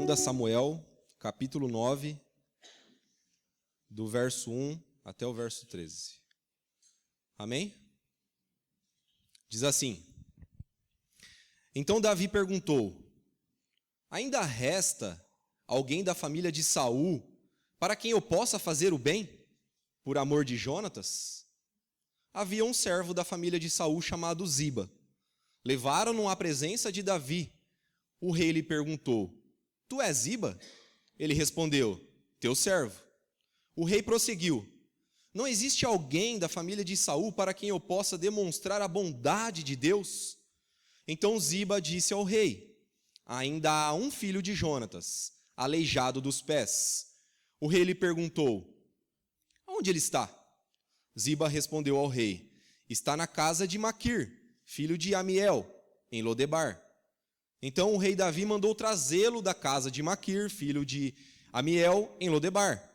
2 Samuel, capítulo 9, do verso 1 até o verso 13. Amém? Diz assim: Então Davi perguntou: ainda resta alguém da família de Saul para quem eu possa fazer o bem, por amor de Jonatas? Havia um servo da família de Saul chamado Ziba. Levaram-no à presença de Davi. O rei lhe perguntou: tu és Ziba? Ele respondeu: teu servo. O rei prosseguiu: não existe alguém da família de Saul para quem eu possa demonstrar a bondade de Deus? Então Ziba disse ao rei: ainda há um filho de Jonatas, aleijado dos pés. O rei lhe perguntou: onde ele está? Ziba respondeu ao rei: está na casa de Maquir, filho de Amiel, em Lodebar. Então o rei Davi mandou trazê-lo da casa de Maquir, filho de Amiel, em Lodebar.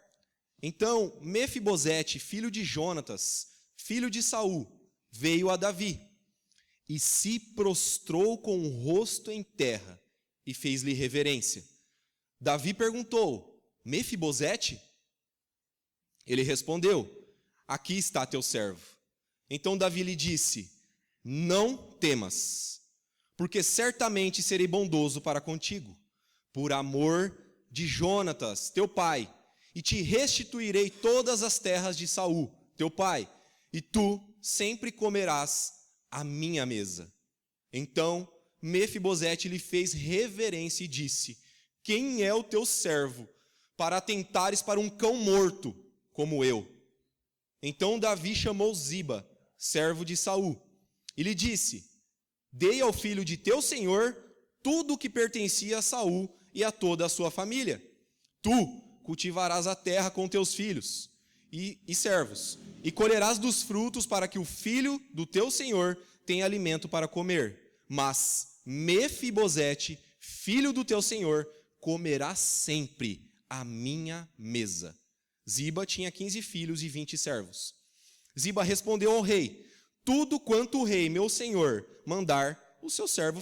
Então Mefibosete, filho de Jonatas, filho de Saul, veio a Davi e se prostrou com o rosto em terra e fez-lhe reverência. Davi perguntou: Mefibosete? Ele respondeu: aqui está teu servo. Então Davi lhe disse: não temas, porque certamente serei bondoso para contigo, por amor de Jonatas, teu pai, e te restituirei todas as terras de Saul, teu pai, e tu sempre comerás à minha mesa. Então Mefibosete lhe fez reverência e disse: quem é o teu servo, para atentares para um cão morto, como eu? Então Davi chamou Ziba, servo de Saul, e lhe disse: dei ao filho de teu senhor tudo o que pertencia a Saul e a toda a sua família. Tu cultivarás a terra com teus filhos e servos, e colherás dos frutos para que o filho do teu senhor tenha alimento para comer. Mas Mefibosete, filho do teu senhor, comerá sempre à minha mesa. Ziba tinha 15 filhos e 20 servos. Ziba respondeu ao rei: tudo quanto o rei, meu senhor, mandar o seu servo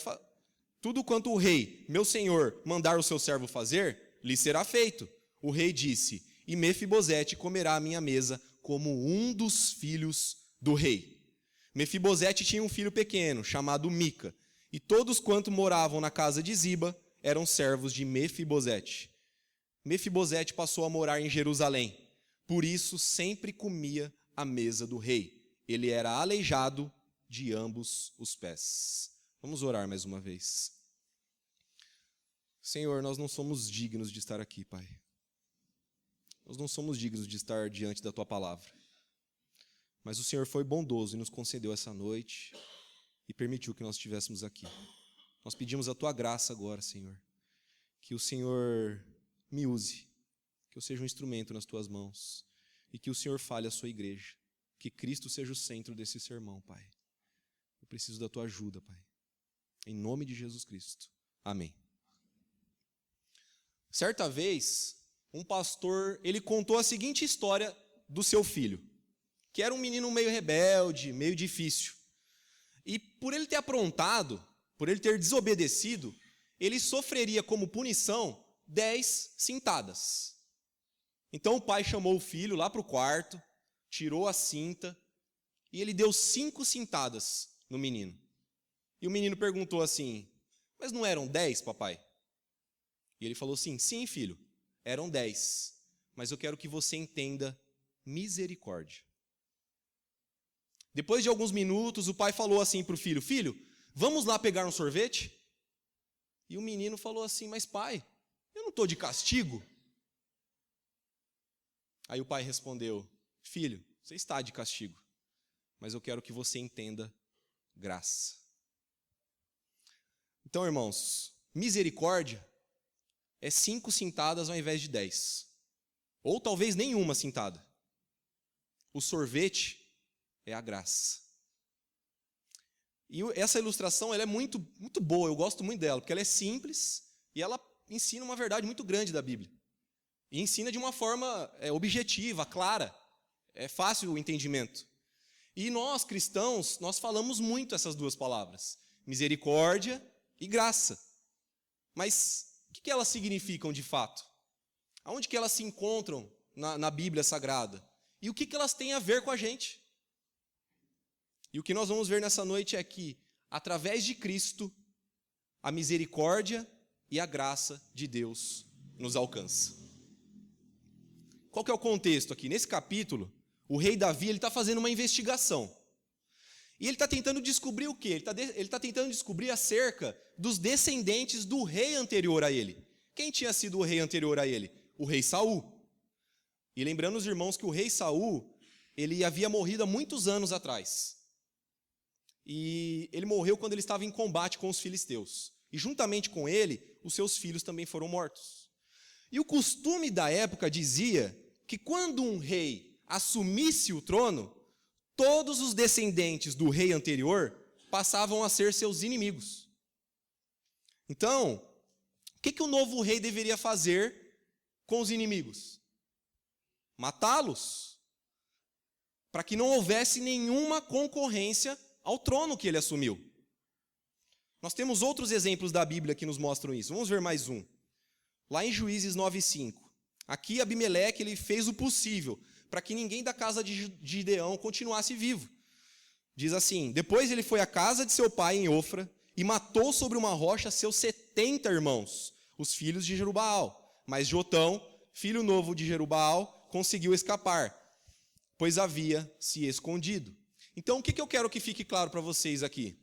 fazer, lhe será feito. O rei disse: e Mefibosete comerá à minha mesa como um dos filhos do rei. Mefibosete tinha um filho pequeno, chamado Mica, e todos quanto moravam na casa de Ziba eram servos de Mefibosete. Mefibosete passou a morar em Jerusalém, por isso sempre comia à mesa do rei. Ele era aleijado de ambos os pés. Vamos orar mais uma vez. Senhor, nós não somos dignos de estar aqui, Pai. Nós não somos dignos de estar diante da Tua palavra. Mas o Senhor foi bondoso e nos concedeu essa noite e permitiu que nós estivéssemos aqui. Nós pedimos a Tua graça agora, Senhor. Que o Senhor me use, que eu seja um instrumento nas Tuas mãos e que o Senhor fale à Sua igreja. Que Cristo seja o centro desse sermão, Pai. Eu preciso da Tua ajuda, Pai. Em nome de Jesus Cristo. Amém. Certa vez, um pastor, ele contou a seguinte história do seu filho, que era um menino meio rebelde, meio difícil. E por ele ter aprontado, por ele ter desobedecido, ele sofreria como punição 10 cintadas. Então o pai chamou o filho lá para o quarto, tirou a cinta e ele deu 5 cintadas no menino. E o menino perguntou assim: mas não eram 10, papai? E ele falou assim: sim, filho, eram 10, mas eu quero que você entenda misericórdia. Depois de alguns minutos, o pai falou assim para o filho: filho, vamos lá pegar um sorvete? E o menino falou assim: mas pai, eu não estou de castigo. Aí o pai respondeu: filho, você está de castigo, mas eu quero que você entenda graça. Então, irmãos, misericórdia é 5 cintadas ao invés de 10. Ou talvez nenhuma cintada. O sorvete é a graça. E essa ilustração ela é muito, muito boa, eu gosto muito dela, porque ela é simples e ela ensina uma verdade muito grande da Bíblia. E ensina de uma forma objetiva, clara. É fácil o entendimento. E nós, cristãos, nós falamos muito essas duas palavras: misericórdia e graça. Mas que elas significam de fato? Aonde que elas se encontram na Bíblia Sagrada? E o que elas têm a ver com a gente? E o que nós vamos ver nessa noite é que, através de Cristo, a misericórdia e a graça de Deus nos alcança. Qual que é o contexto aqui? Nesse capítulo, o rei Davi está fazendo uma investigação. E ele está tentando descobrir o quê? Ele está tentando descobrir acerca dos descendentes do rei anterior a ele. Quem tinha sido o rei anterior a ele? O rei Saul. E lembrando os irmãos que o rei Saul, ele havia morrido há muitos anos atrás. E ele morreu quando ele estava em combate com os filisteus. E juntamente com ele, os seus filhos também foram mortos. E o costume da época dizia que quando um rei assumisse o trono, todos os descendentes do rei anterior passavam a ser seus inimigos. Então, o que o novo rei deveria fazer com os inimigos? Matá-los, para que não houvesse nenhuma concorrência ao trono que ele assumiu. Nós temos outros exemplos da Bíblia que nos mostram isso. Vamos ver mais um. Lá em Juízes 9:5. Aqui Abimeleque ele fez o possível para que ninguém da casa de Gideão continuasse vivo. Diz assim: depois ele foi à casa de seu pai em Ofra e matou sobre uma rocha seus 70 irmãos, os filhos de Jerubaal. Mas Jotão, filho novo de Jerubaal, conseguiu escapar, pois havia se escondido. Então, o que eu quero que fique claro para vocês aqui?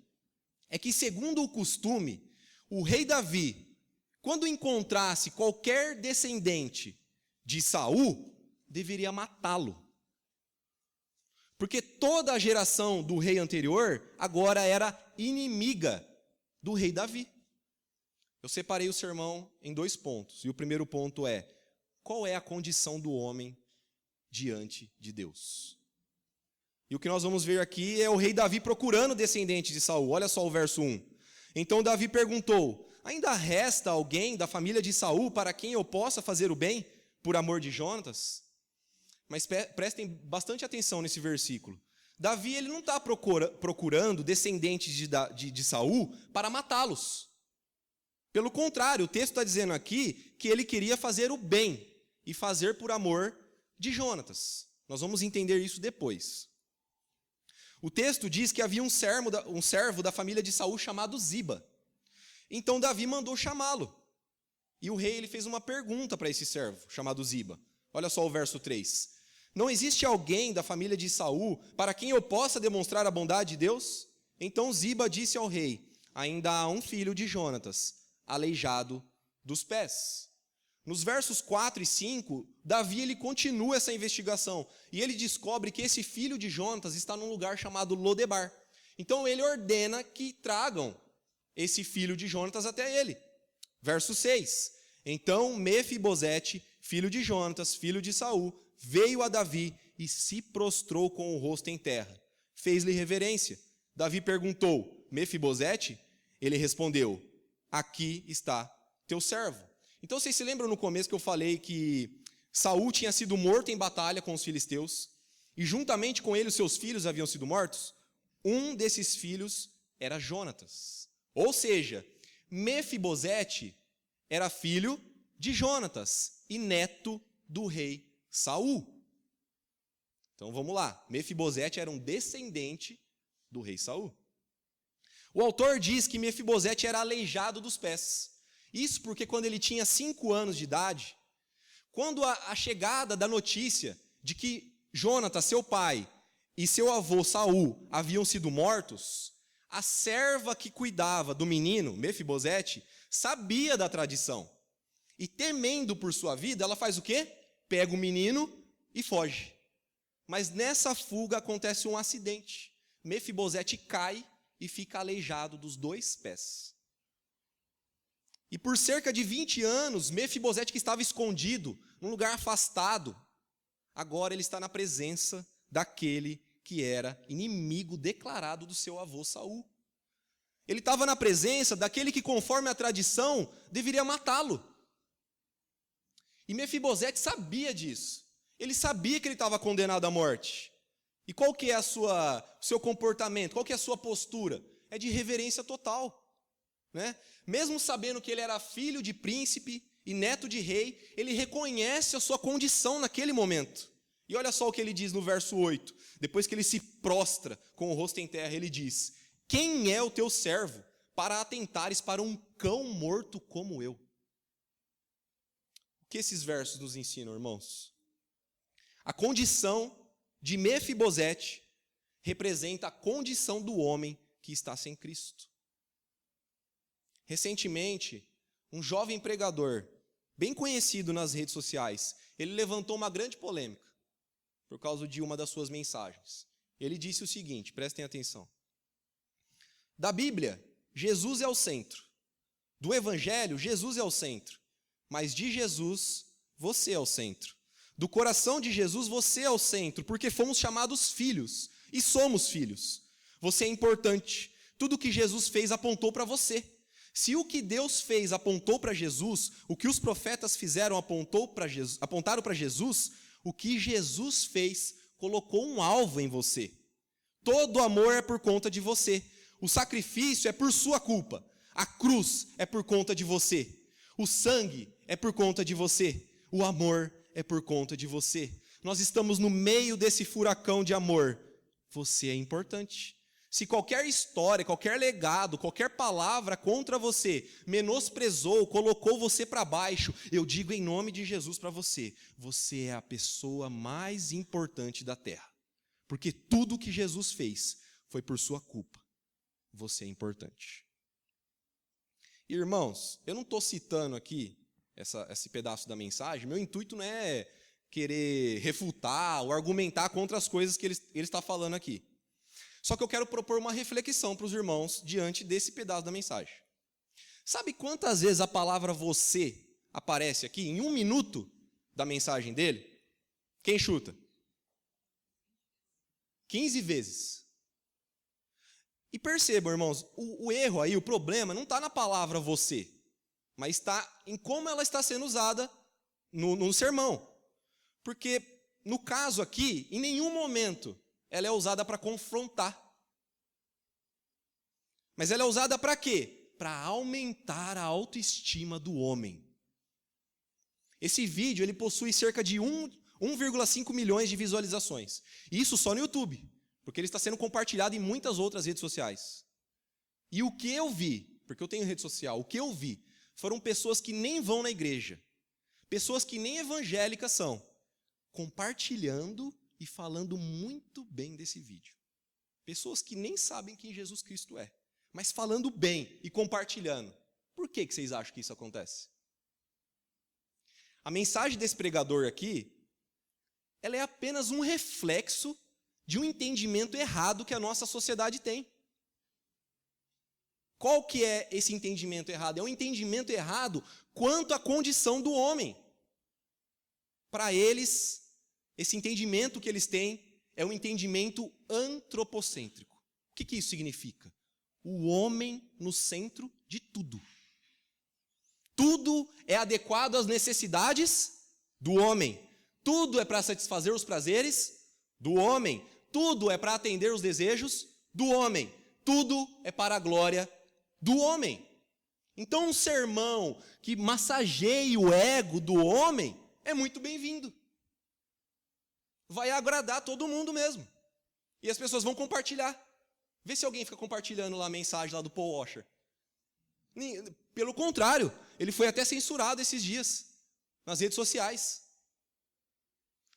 É que, segundo o costume, o rei Davi, quando encontrasse qualquer descendente de Saul, deveria matá-lo. Porque toda a geração do rei anterior agora era inimiga do rei Davi. Eu separei o sermão em 2 pontos. E o primeiro ponto é: qual é a condição do homem diante de Deus? E o que nós vamos ver aqui é o rei Davi procurando descendente de Saul. Olha só o verso 1. Então Davi perguntou: ainda resta alguém da família de Saul para quem eu possa fazer o bem por amor de Jonatas? Mas prestem bastante atenção nesse versículo. Davi ele não está procurando descendentes de Saul para matá-los. Pelo contrário, o texto está dizendo aqui que ele queria fazer o bem e fazer por amor de Jonatas. Nós vamos entender isso depois. O texto diz que havia um servo da família de Saul chamado Ziba. Então Davi mandou chamá-lo. E o rei ele fez uma pergunta para esse servo chamado Ziba. Olha só o verso 3. Não existe alguém da família de Saul para quem eu possa demonstrar a bondade de Deus? Então Ziba disse ao rei: ainda há um filho de Jonatas, aleijado dos pés. Nos versos 4 e 5, Davi ele continua essa investigação e ele descobre que esse filho de Jonatas está num lugar chamado Lodebar. Então ele ordena que tragam esse filho de Jonatas até ele. Verso 6. Então Mefibosete, filho de Jonatas, filho de Saul, veio a Davi e se prostrou com o rosto em terra. Fez-lhe reverência. Davi perguntou: Mefibosete? Ele respondeu: aqui está teu servo. Então vocês se lembram no começo que eu falei que Saul tinha sido morto em batalha com os filisteus e juntamente com ele os seus filhos haviam sido mortos? Um desses filhos era Jonatas. Ou seja, Mefibosete era filho de Jonatas e neto do rei Saul. Então vamos lá. Mefibosete era um descendente do rei Saul. O autor diz que Mefibosete era aleijado dos pés. Isso porque quando ele tinha 5 anos de idade, quando a chegada da notícia de que Jonatas, seu pai, e seu avô Saul haviam sido mortos, a serva que cuidava do menino, Mefibosete, sabia da tradição. E temendo por sua vida, ela faz o quê? Pega o menino e foge. Mas nessa fuga acontece um acidente. Mefibosete cai e fica aleijado dos 2 pés. E por cerca de 20 anos, Mefibosete, que estava escondido, num lugar afastado, agora ele está na presença daquele que era inimigo declarado do seu avô Saul. Ele estava na presença daquele que, conforme a tradição, deveria matá-lo. E Mefibosete sabia disso. Ele sabia que ele estava condenado à morte. E qual que é o seu comportamento? Qual que é a sua postura? É de reverência total. né? Mesmo sabendo que ele era filho de príncipe e neto de rei, ele reconhece a sua condição naquele momento. E olha só o que ele diz no verso 8. Depois que ele se prostra com o rosto em terra, ele diz: quem é o teu servo para atentares para um cão morto como eu? O que esses versos nos ensinam, irmãos? A condição de Mefibosete representa a condição do homem que está sem Cristo. Recentemente, um jovem pregador, bem conhecido nas redes sociais, ele levantou uma grande polêmica por causa de uma das suas mensagens. Ele disse o seguinte, prestem atenção. Da Bíblia, Jesus é o centro. Do Evangelho, Jesus é o centro. Mas de Jesus, você é o centro. Do coração de Jesus, você é o centro, porque fomos chamados filhos, e somos filhos. Você é importante. Tudo que Jesus fez apontou para você. Se o que Deus fez apontou para Jesus, o que os profetas fizeram apontaram para Jesus, o que Jesus fez colocou um alvo em você. Todo amor é por conta de você. O sacrifício é por sua culpa. A cruz é por conta de você. O sangue é por conta de você. O amor é por conta de você. Nós estamos no meio desse furacão de amor. Você é importante. Se qualquer história, qualquer legado, qualquer palavra contra você menosprezou, colocou você para baixo, eu digo em nome de Jesus para você, você é a pessoa mais importante da terra. Porque tudo que Jesus fez foi por sua culpa. Você é importante. Irmãos, eu não estou citando aqui esse pedaço da mensagem, meu intuito não é querer refutar ou argumentar contra as coisas que ele está falando aqui. Só que eu quero propor uma reflexão para os irmãos diante desse pedaço da mensagem. Sabe quantas vezes a palavra você aparece aqui em 1 minuto da mensagem dele? Quem chuta? 15 vezes. E percebam, irmãos, o erro aí, o problema, não está na palavra você, mas está em como ela está sendo usada no sermão. Porque, no caso aqui, em nenhum momento ela é usada para confrontar. Mas ela é usada para quê? Para aumentar a autoestima do homem. Esse vídeo ele possui cerca de 1,5 milhões de visualizações. Isso só no YouTube, porque ele está sendo compartilhado em muitas outras redes sociais. E o que eu vi, porque eu tenho rede social, o que eu vi foram pessoas que nem vão na igreja, pessoas que nem evangélicas são, compartilhando e falando muito bem desse vídeo. Pessoas que nem sabem quem Jesus Cristo é, mas falando bem e compartilhando. Por que vocês acham que isso acontece? A mensagem desse pregador aqui, ela é apenas um reflexo de um entendimento errado que a nossa sociedade tem. Qual que é esse entendimento errado? É um entendimento errado quanto à condição do homem. Para eles, esse entendimento que eles têm é um entendimento antropocêntrico. O que isso significa? O homem no centro de tudo. Tudo é adequado às necessidades do homem. Tudo é para satisfazer os prazeres do homem. Tudo é para atender os desejos do homem. Tudo é para a glória do homem. Então, um sermão que massageie o ego do homem é muito bem-vindo. Vai agradar todo mundo mesmo. E as pessoas vão compartilhar. Vê se alguém fica compartilhando lá a mensagem lá do Paul Washer. Pelo contrário, ele foi até censurado esses dias nas redes sociais.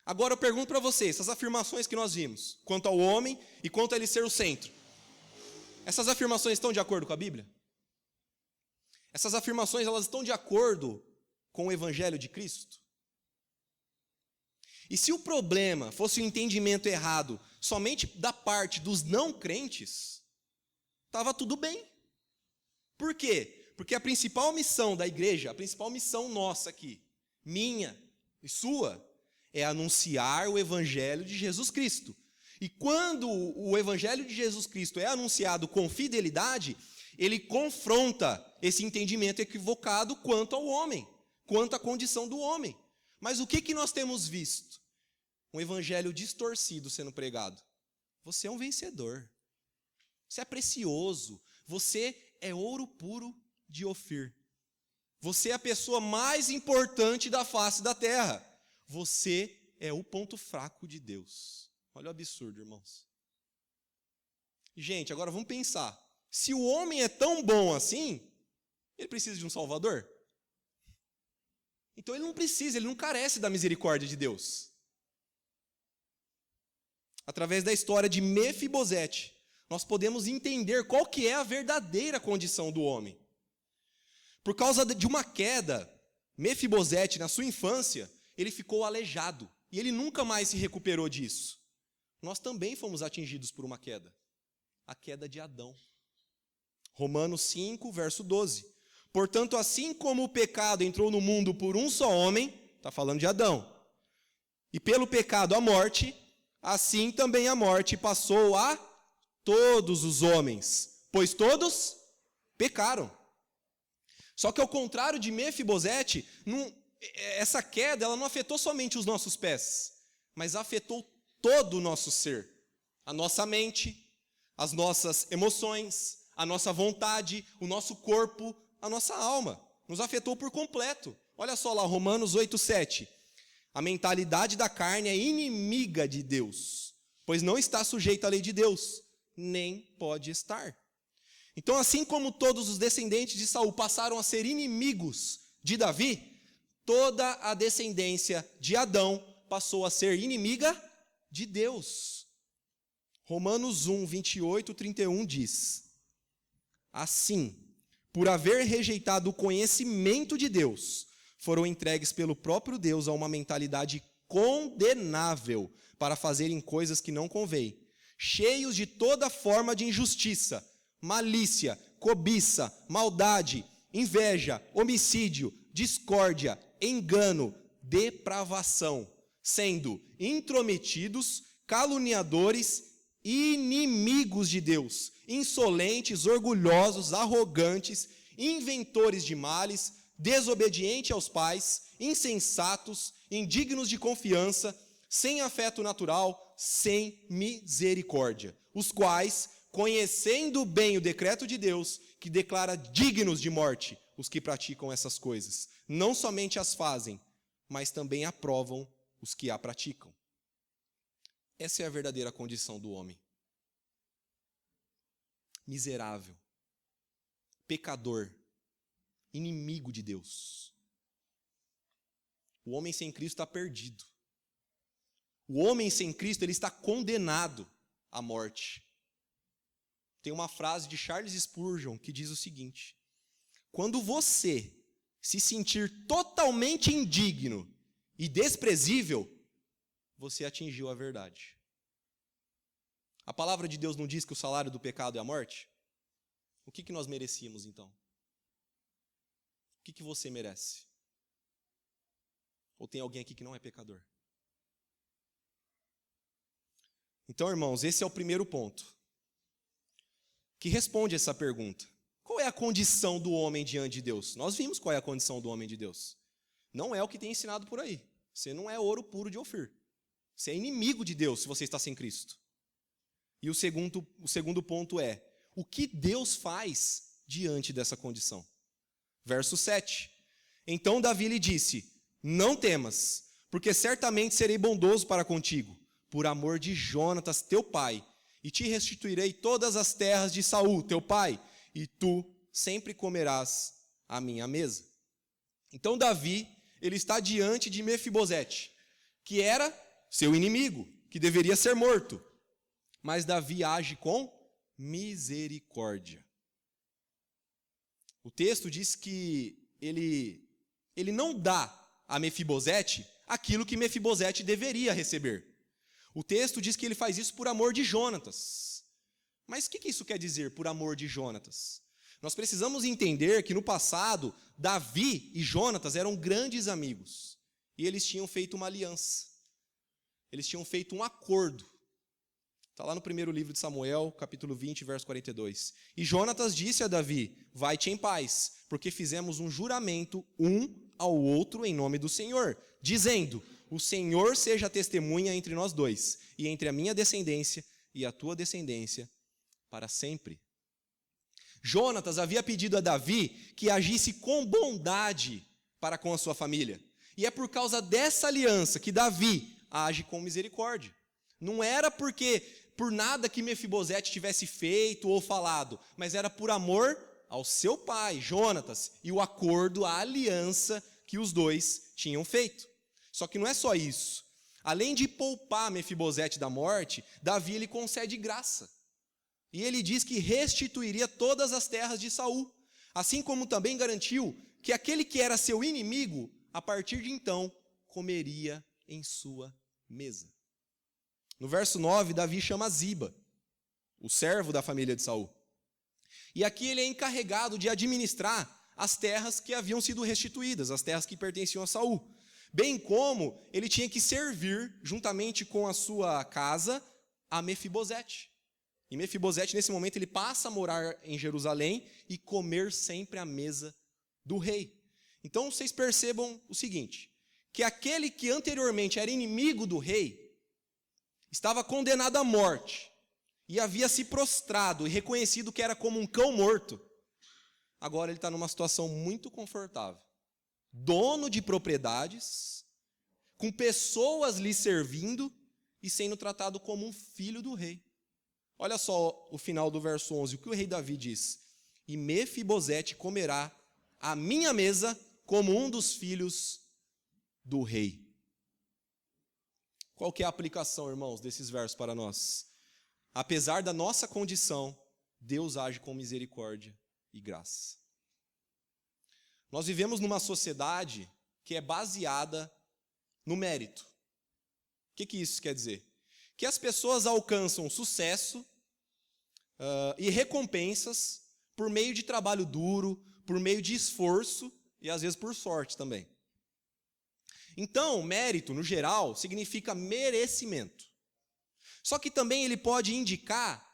Agora eu pergunto para vocês, essas afirmações que nós vimos, quanto ao homem e quanto a ele ser o centro, essas afirmações estão de acordo com a Bíblia? Essas afirmações, elas estão de acordo com o Evangelho de Cristo? E se o problema fosse o entendimento errado somente da parte dos não crentes, estava tudo bem. Por quê? Porque a principal missão da igreja, a principal missão nossa aqui, minha e sua, é anunciar o Evangelho de Jesus Cristo. E quando o Evangelho de Jesus Cristo é anunciado com fidelidade, ele confronta esse entendimento equivocado quanto ao homem, quanto à condição do homem. Mas o que nós temos visto? Um evangelho distorcido sendo pregado. Você é um vencedor. Você é precioso. Você é ouro puro de Ofir. Você é a pessoa mais importante da face da terra. Você é o ponto fraco de Deus. Olha o absurdo, irmãos. Gente, agora vamos pensar. Se o homem é tão bom assim, ele precisa de um Salvador? Então ele não precisa, ele não carece da misericórdia de Deus. Através da história de Mefibosete, nós podemos entender qual que é a verdadeira condição do homem. Por causa de uma queda, Mefibosete, na sua infância, ele ficou aleijado. E ele nunca mais se recuperou disso. Nós também fomos atingidos por uma queda. A queda de Adão. Romanos 5, verso 12. Portanto, assim como o pecado entrou no mundo por um só homem, está falando de Adão, e pelo pecado a morte, assim também a morte passou a todos os homens, pois todos pecaram. Só que ao contrário de Mefibosete, essa queda ela não afetou somente os nossos pés, mas afetou todo o nosso ser. A nossa mente, as nossas emoções, a nossa vontade, o nosso corpo, a nossa alma. Nos afetou por completo. Olha só lá, Romanos 8:7. A mentalidade da carne é inimiga de Deus, pois não está sujeita à lei de Deus, nem pode estar. Então, assim como todos os descendentes de Saul passaram a ser inimigos de Davi, toda a descendência de Adão passou a ser inimiga de Deus. Romanos 1, 28, 31 diz: assim, por haver rejeitado o conhecimento de Deus, foram entregues pelo próprio Deus a uma mentalidade condenável para fazerem coisas que não convém, cheios de toda forma de injustiça, malícia, cobiça, maldade, inveja, homicídio, discórdia, engano, depravação, sendo intrometidos, caluniadores, inimigos de Deus, insolentes, orgulhosos, arrogantes, inventores de males, desobedientes aos pais, insensatos, indignos de confiança, sem afeto natural, sem misericórdia, os quais, conhecendo bem o decreto de Deus, que declara dignos de morte os que praticam essas coisas, não somente as fazem, mas também aprovam os que a praticam. Essa é a verdadeira condição do homem. Miserável, pecador, inimigo de Deus. O homem sem Cristo está perdido. O homem sem Cristo, ele está condenado à morte. Tem uma frase de Charles Spurgeon que diz o seguinte: quando você se sentir totalmente indigno e desprezível, você atingiu a verdade. A palavra de Deus não diz que o salário do pecado é a morte? O que nós merecíamos, então? O que você merece? Ou tem alguém aqui que não é pecador? Então, irmãos, esse é o primeiro ponto que responde essa pergunta. Qual é a condição do homem diante de Deus? Nós vimos qual é a condição do homem de Deus. Não é o que tem ensinado por aí. Você não é ouro puro de Ofir. Você é inimigo de Deus se você está sem Cristo. E o segundo ponto é: o que Deus faz diante dessa condição? Verso 7. Então Davi lhe disse: não temas, porque certamente serei bondoso para contigo, por amor de Jonatas, teu pai, e te restituirei todas as terras de Saul, teu pai, e tu sempre comerás a minha mesa. Então Davi, ele está diante de Mefibosete, que era seu inimigo, que deveria ser morto. Mas Davi age com misericórdia. O texto diz que ele não dá a Mefibosete aquilo que Mefibosete deveria receber. O texto diz que ele faz isso por amor de Jonatas. Mas o que isso quer dizer, por amor de Jonatas? Nós precisamos entender que no passado, Davi e Jonatas eram grandes amigos. E eles tinham feito uma aliança. Eles tinham feito um acordo. Está lá no primeiro livro de Samuel, capítulo 20, verso 42. E Jonatas disse a Davi: vai-te em paz, porque fizemos um juramento um ao outro em nome do Senhor, dizendo: o Senhor seja testemunha entre nós dois, e entre a minha descendência e a tua descendência, para sempre. Jonatas havia pedido a Davi que agisse com bondade para com a sua família. E é por causa dessa aliança que Davi age com misericórdia. Não era por nada que Mefibosete tivesse feito ou falado, mas era por amor ao seu pai, Jonatas, e o acordo, a aliança que os dois tinham feito. Só que não é só isso. Além de poupar Mefibosete da morte, Davi ele concede graça. E ele diz que restituiria todas as terras de Saul, assim como também garantiu que aquele que era seu inimigo, a partir de então, comeria em sua mesa. No verso 9, Davi chama Ziba, o servo da família de Saul. E aqui ele é encarregado de administrar as terras que haviam sido restituídas, as terras que pertenciam a Saul. Bem como ele tinha que servir, juntamente com a sua casa, a Mefibosete. E Mefibosete, nesse momento, ele passa a morar em Jerusalém e comer sempre à mesa do rei. Então, vocês percebam o seguinte, que aquele que anteriormente era inimigo do rei, estava condenado à morte, e havia se prostrado e reconhecido que era como um cão morto. Agora ele está numa situação muito confortável. Dono de propriedades, com pessoas lhe servindo e sendo tratado como um filho do rei. Olha só o final do verso 11, o que o rei Davi diz. E Mefibosete comerá à minha mesa como um dos filhos do rei. Qual que é a aplicação, irmãos, desses versos para nós? Apesar da nossa condição, Deus age com misericórdia e graça. Nós vivemos numa sociedade que é baseada no mérito. O que isso quer dizer? Que as pessoas alcançam sucesso e recompensas por meio de trabalho duro, por meio de esforço e às vezes por sorte também. Então, mérito, no geral, significa merecimento. Só que também ele pode indicar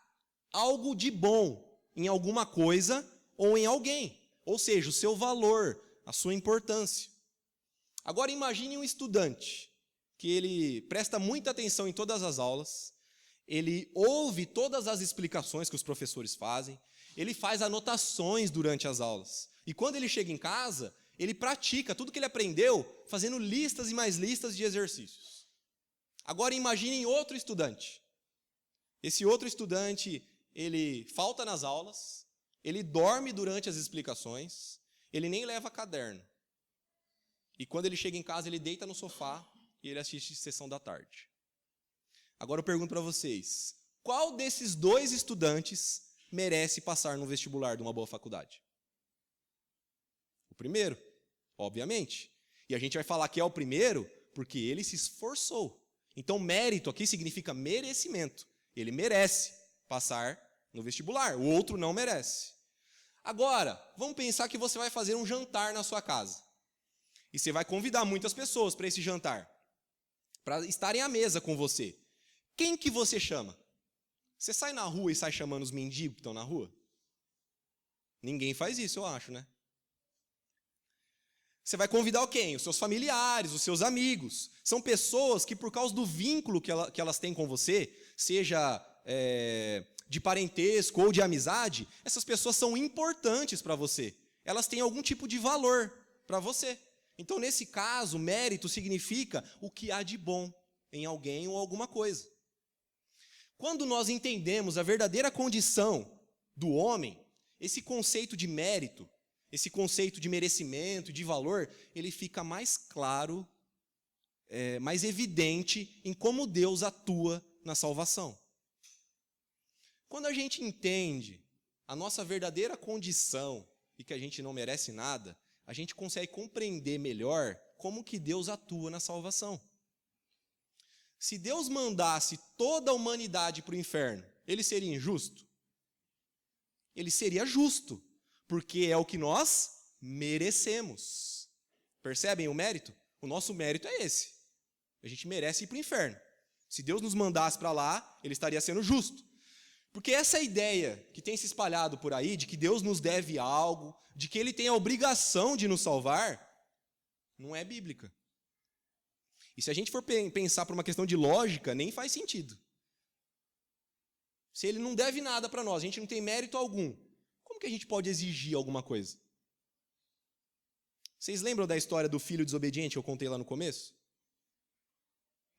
algo de bom em alguma coisa ou em alguém. Ou seja, o seu valor, a sua importância. Agora imagine um estudante que ele presta muita atenção em todas as aulas, ele ouve todas as explicações que os professores fazem, ele faz anotações durante as aulas. E quando ele chega em casa, ele pratica tudo que ele aprendeu, fazendo listas e mais listas de exercícios. Agora imaginem outro estudante. Esse outro estudante, ele falta nas aulas, ele dorme durante as explicações, ele nem leva caderno. E quando ele chega em casa, ele deita no sofá e ele assiste sessão da tarde. Agora eu pergunto para vocês, qual desses dois estudantes merece passar no vestibular de uma boa faculdade? O primeiro, obviamente. E a gente vai falar que é o primeiro porque ele se esforçou. Então, mérito aqui significa merecimento. Ele merece passar no vestibular, o outro não merece. Agora, vamos pensar que você vai fazer um jantar na sua casa. E você vai convidar muitas pessoas para esse jantar, para estarem à mesa com você. Quem que você chama? Você sai na rua e sai chamando os mendigos que estão na rua? Ninguém faz isso, eu acho, né? Você vai convidar quem? Os seus familiares, os seus amigos. São pessoas que, por causa do vínculo que elas têm com você, seja de parentesco ou de amizade, essas pessoas são importantes para você. Elas têm algum tipo de valor para você. Então, nesse caso, mérito significa o que há de bom em alguém ou alguma coisa. Quando nós entendemos a verdadeira condição do homem, esse conceito de mérito, esse conceito de merecimento, de valor, ele fica mais claro, mais evidente em como Deus atua na salvação. Quando a gente entende a nossa verdadeira condição e que a gente não merece nada, a gente consegue compreender melhor como que Deus atua na salvação. Se Deus mandasse toda a humanidade para o inferno, ele seria injusto? Ele seria justo, porque é o que nós merecemos. Percebem o mérito? O nosso mérito é esse. A gente merece ir para o inferno. Se Deus nos mandasse para lá, ele estaria sendo justo. Porque essa ideia que tem se espalhado por aí, de que Deus nos deve algo, de que ele tem a obrigação de nos salvar, não é bíblica. E se a gente for pensar por uma questão de lógica, nem faz sentido. Se ele não deve nada para nós, a gente não tem mérito algum, como que a gente pode exigir alguma coisa? Vocês lembram da história do filho desobediente que eu contei lá no começo?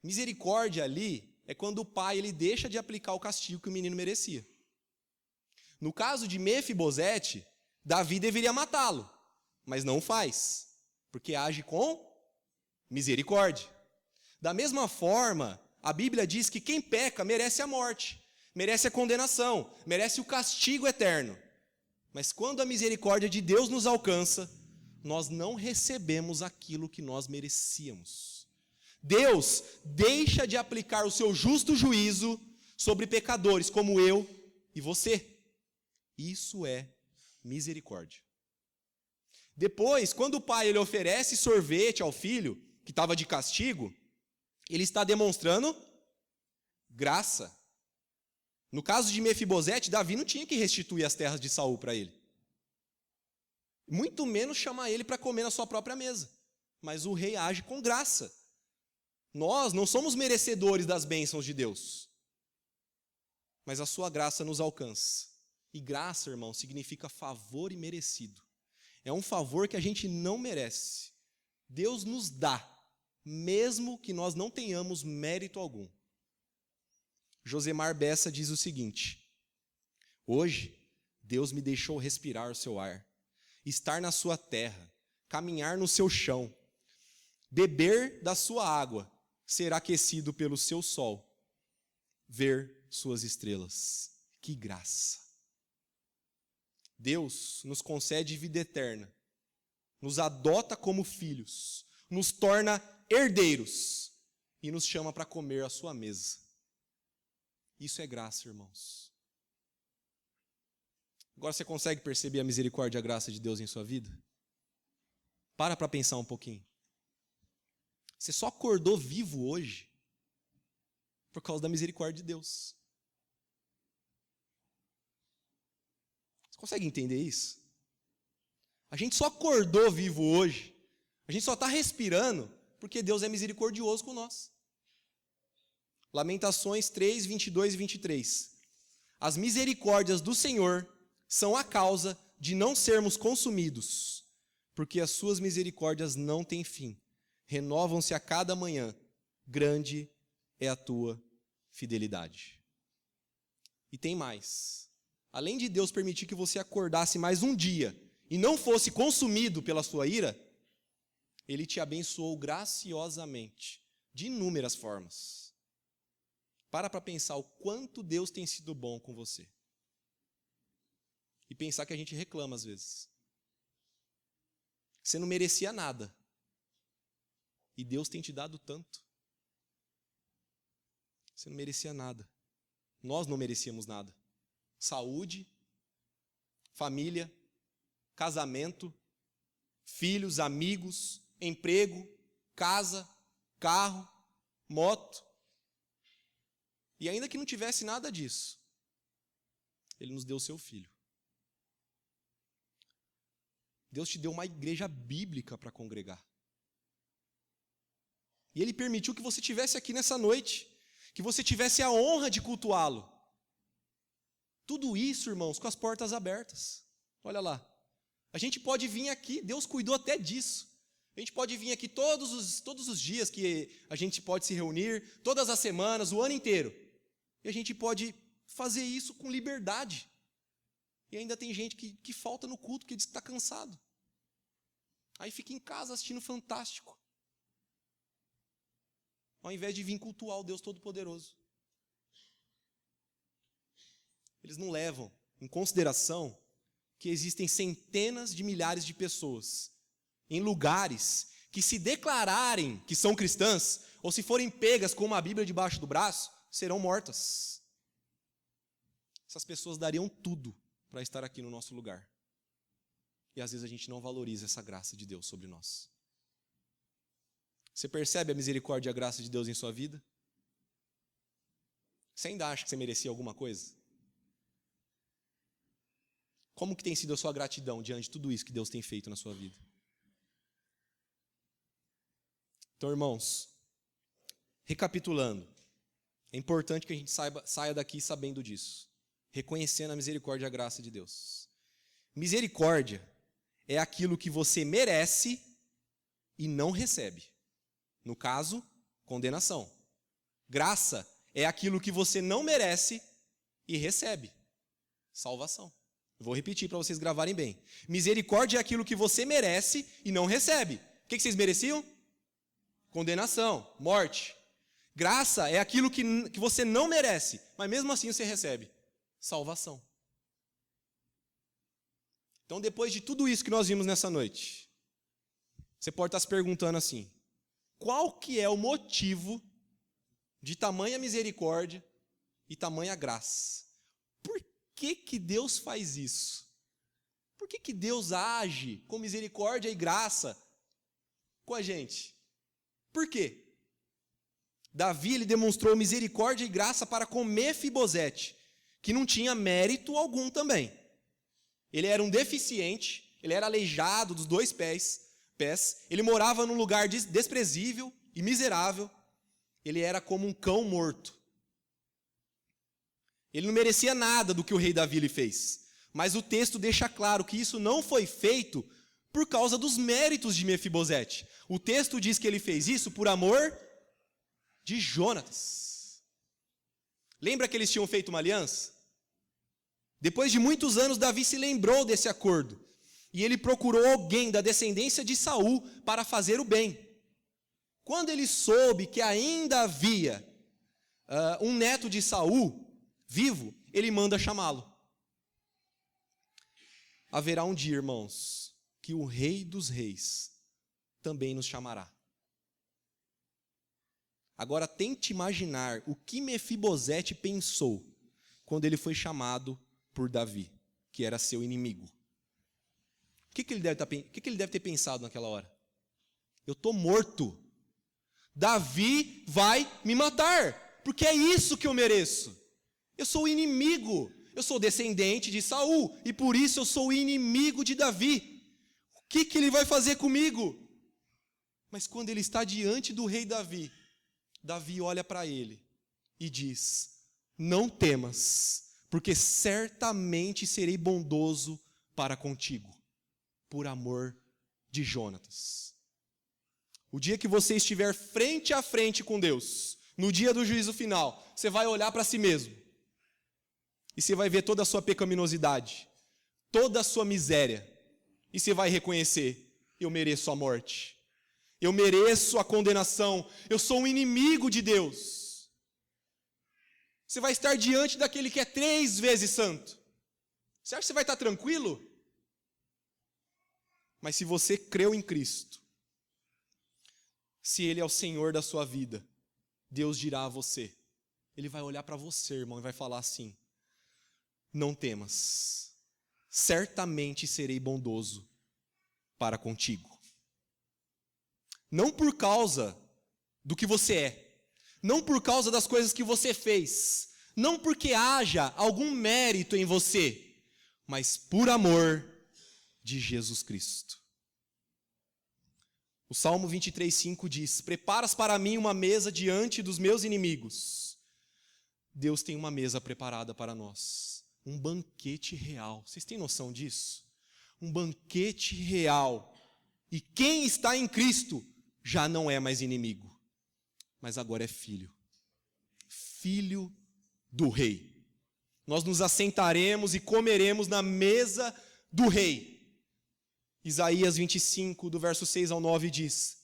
Misericórdia ali é quando o pai ele deixa de aplicar o castigo que o menino merecia. No caso de Mefibosete, Davi deveria matá-lo, mas não faz, porque age com misericórdia. Da mesma forma, a Bíblia diz que quem peca merece a morte, merece a condenação, merece o castigo eterno. Mas quando a misericórdia de Deus nos alcança, nós não recebemos aquilo que nós merecíamos. Deus deixa de aplicar o seu justo juízo sobre pecadores como eu e você. Isso é misericórdia. Depois, quando o pai ele oferece sorvete ao filho, que estava de castigo, ele está demonstrando graça. No caso de Mefibosete, Davi não tinha que restituir as terras de Saul para ele. Muito menos chamar ele para comer na sua própria mesa. Mas o rei age com graça. Nós não somos merecedores das bênçãos de Deus. Mas a sua graça nos alcança. E graça, irmão, significa favor imerecido. É um favor que a gente não merece. Deus nos dá, mesmo que nós não tenhamos mérito algum. Josemar Bessa diz o seguinte: hoje, Deus me deixou respirar o seu ar, estar na sua terra, caminhar no seu chão, beber da sua água, ser aquecido pelo seu sol, ver suas estrelas. Que graça! Deus nos concede vida eterna, nos adota como filhos, nos torna herdeiros e nos chama para comer à sua mesa. Isso é graça, irmãos. Agora você consegue perceber a misericórdia e a graça de Deus em sua vida? Para pensar um pouquinho. Você só acordou vivo hoje por causa da misericórdia de Deus. Você consegue entender isso? A gente só acordou vivo hoje, a gente só está respirando porque Deus é misericordioso com nós. Lamentações 3, 22 e 23. As misericórdias do Senhor são a causa de não sermos consumidos, porque as suas misericórdias não têm fim. Renovam-se a cada manhã. Grande é a tua fidelidade. E tem mais. Além de Deus permitir que você acordasse mais um dia e não fosse consumido pela sua ira, Ele te abençoou graciosamente, de inúmeras formas. Para pensar o quanto Deus tem sido bom com você. E pensar que a gente reclama às vezes. Você não merecia nada. E Deus tem te dado tanto. Você não merecia nada. Nós não merecíamos nada. Saúde, família, casamento, filhos, amigos, emprego, casa, carro, moto. E ainda que não tivesse nada disso, Ele nos deu o seu Filho. Deus te deu uma igreja bíblica para congregar. E Ele permitiu que você estivesse aqui nessa noite, que você tivesse a honra de cultuá-lo. Tudo isso, irmãos, com as portas abertas. Olha lá. A gente pode vir aqui, Deus cuidou até disso. A gente pode vir aqui todos os dias que a gente pode se reunir, todas as semanas, o ano inteiro. E a gente pode fazer isso com liberdade. E ainda tem gente que falta no culto, que diz que está cansado. Aí fica em casa assistindo Fantástico. Ao invés de vir cultuar o Deus Todo-Poderoso. Eles não levam em consideração que existem centenas de milhares de pessoas em lugares que, se declararem que são cristãs, ou se forem pegas com uma Bíblia debaixo do braço, serão mortas. Essas pessoas dariam tudo para estar aqui no nosso lugar. E às vezes a gente não valoriza essa graça de Deus sobre nós. Você percebe a misericórdia e a graça de Deus em sua vida? Você ainda acha que você merecia alguma coisa? Como que tem sido a sua gratidão diante de tudo isso que Deus tem feito na sua vida? Então, irmãos, recapitulando, é importante que a gente saia daqui sabendo disso, reconhecendo a misericórdia e a graça de Deus. Misericórdia é aquilo que você merece e não recebe. No caso, condenação. Graça é aquilo que você não merece e recebe. Salvação. Vou repetir para vocês gravarem bem. Misericórdia é aquilo que você merece e não recebe. O que vocês mereciam? Condenação, morte. Graça é aquilo que você não merece, mas mesmo assim você recebe. Salvação. Então, depois de tudo isso que nós vimos nessa noite, você pode estar se perguntando assim: qual que é o motivo de tamanha misericórdia e tamanha graça? Por que Deus faz isso? Por que Deus age com misericórdia e graça com a gente? Por quê? Davi, ele demonstrou misericórdia e graça para com Mefibosete, que não tinha mérito algum também. Ele era um deficiente, ele era aleijado dos 2 pés, ele morava num lugar desprezível e miserável, ele era como um cão morto. Ele não merecia nada do que o rei Davi lhe fez, mas o texto deixa claro que isso não foi feito por causa dos méritos de Mefibosete. O texto diz que ele fez isso por amor de Jonatas. Lembra que eles tinham feito uma aliança? Depois de muitos anos, Davi se lembrou desse acordo. E ele procurou alguém da descendência de Saul para fazer o bem. Quando ele soube que ainda havia um neto de Saul vivo, ele manda chamá-lo. Haverá um dia, irmãos, que o Rei dos Reis também nos chamará. Agora tente imaginar o que Mefibosete pensou quando ele foi chamado por Davi, que era seu inimigo. O que ele deve ter pensado naquela hora? Eu estou morto. Davi vai me matar, porque é isso que eu mereço. Eu sou o inimigo, eu sou descendente de Saul, e por isso eu sou o inimigo de Davi. O que ele vai fazer comigo? Mas quando ele está diante do rei Davi, Davi olha para ele e diz: não temas, porque certamente serei bondoso para contigo, por amor de Jonatas. O dia que você estiver frente a frente com Deus, no dia do juízo final, você vai olhar para si mesmo e você vai ver toda a sua pecaminosidade, toda a sua miséria, e você vai reconhecer: eu mereço a morte. Eu mereço a condenação, eu sou um inimigo de Deus. Você vai estar diante daquele que é 3 vezes santo. Você acha que você vai estar tranquilo? Mas se você creu em Cristo, se Ele é o Senhor da sua vida, Deus dirá a você, Ele vai olhar para você, irmão, e vai falar assim: não temas, certamente serei bondoso para contigo. Não por causa do que você é, não por causa das coisas que você fez, não porque haja algum mérito em você, mas por amor de Jesus Cristo. O Salmo 23:5 diz: preparas para mim uma mesa diante dos meus inimigos. Deus tem uma mesa preparada para nós, um banquete real. Vocês têm noção disso? Um banquete real. E quem está em Cristo já não é mais inimigo, mas agora é filho. Filho do rei. Nós nos assentaremos e comeremos na mesa do rei. Isaías 25, do verso 6 ao 9 diz: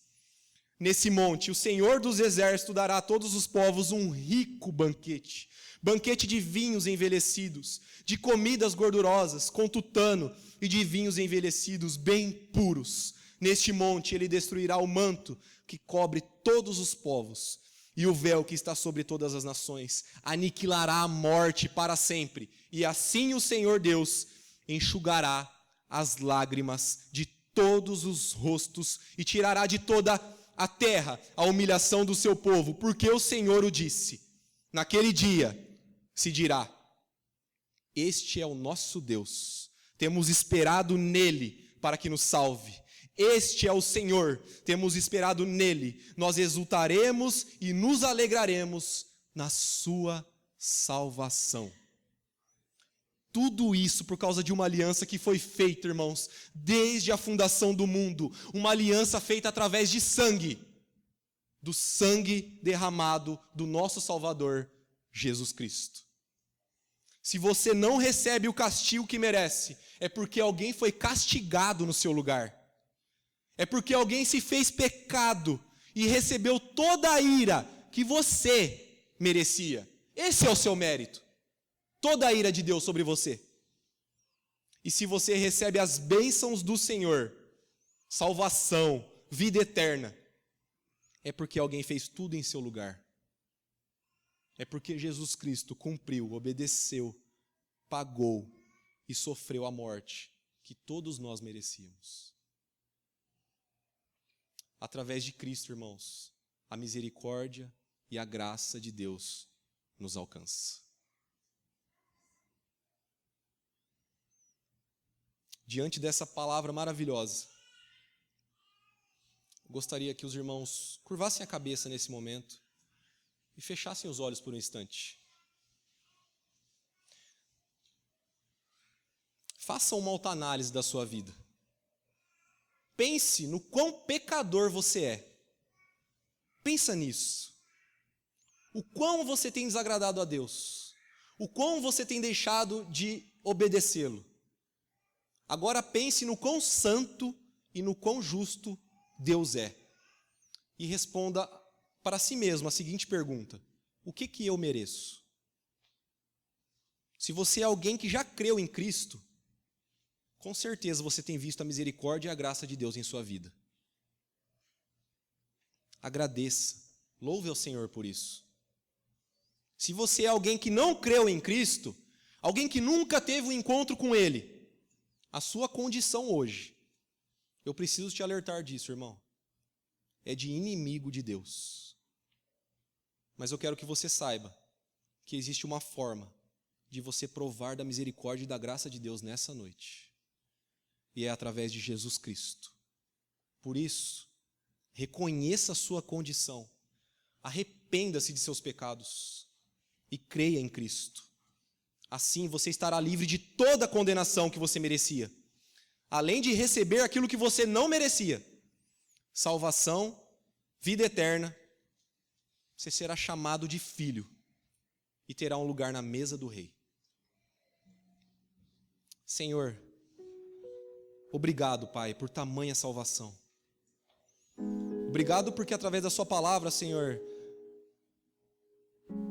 nesse monte o Senhor dos exércitos dará a todos os povos um rico banquete, banquete de vinhos envelhecidos, de comidas gordurosas, com tutano, e de vinhos envelhecidos bem puros. Neste monte ele destruirá o manto que cobre todos os povos, e o véu que está sobre todas as nações, aniquilará a morte para sempre, e assim o Senhor Deus enxugará as lágrimas de todos os rostos, e tirará de toda a terra a humilhação do seu povo, porque o Senhor o disse. Naquele dia se dirá: este é o nosso Deus, temos esperado nele para que nos salve. Este é o Senhor, temos esperado nele, nós exultaremos e nos alegraremos na sua salvação. Tudo isso por causa de uma aliança que foi feita, irmãos, desde a fundação do mundo. Uma aliança feita através de sangue. Do sangue derramado do nosso Salvador, Jesus Cristo. Se você não recebe o castigo que merece, é porque alguém foi castigado no seu lugar. É porque alguém se fez pecado e recebeu toda a ira que você merecia. Esse é o seu mérito. Toda a ira de Deus sobre você. E se você recebe as bênçãos do Senhor, salvação, vida eterna, é porque alguém fez tudo em seu lugar. É porque Jesus Cristo cumpriu, obedeceu, pagou e sofreu a morte que todos nós merecíamos. Através de Cristo, irmãos, a misericórdia e a graça de Deus nos alcança. Diante dessa palavra maravilhosa, gostaria que os irmãos curvassem a cabeça nesse momento e fechassem os olhos por um instante. Faça uma autoanálise da sua vida. Pense no quão pecador você é. Pensa nisso. O quão você tem desagradado a Deus. O quão você tem deixado de obedecê-lo. Agora pense no quão santo e no quão justo Deus é. E responda para si mesmo a seguinte pergunta: o que eu mereço? Se você é alguém que já creu em Cristo, com certeza você tem visto a misericórdia e a graça de Deus em sua vida. Agradeça, louve ao Senhor por isso. Se você é alguém que não creu em Cristo, alguém que nunca teve um encontro com Ele, a sua condição hoje, eu preciso te alertar disso, irmão, é de inimigo de Deus. Mas eu quero que você saiba que existe uma forma de você provar da misericórdia e da graça de Deus nessa noite. E é através de Jesus Cristo. Por isso, reconheça a sua condição, arrependa-se de seus pecados e creia em Cristo. Assim você estará livre de toda a condenação que você merecia, além de receber aquilo que você não merecia: salvação, vida eterna. Você será chamado de filho e terá um lugar na mesa do rei. Senhor, obrigado, Pai, por tamanha salvação. Obrigado porque através da sua palavra, Senhor,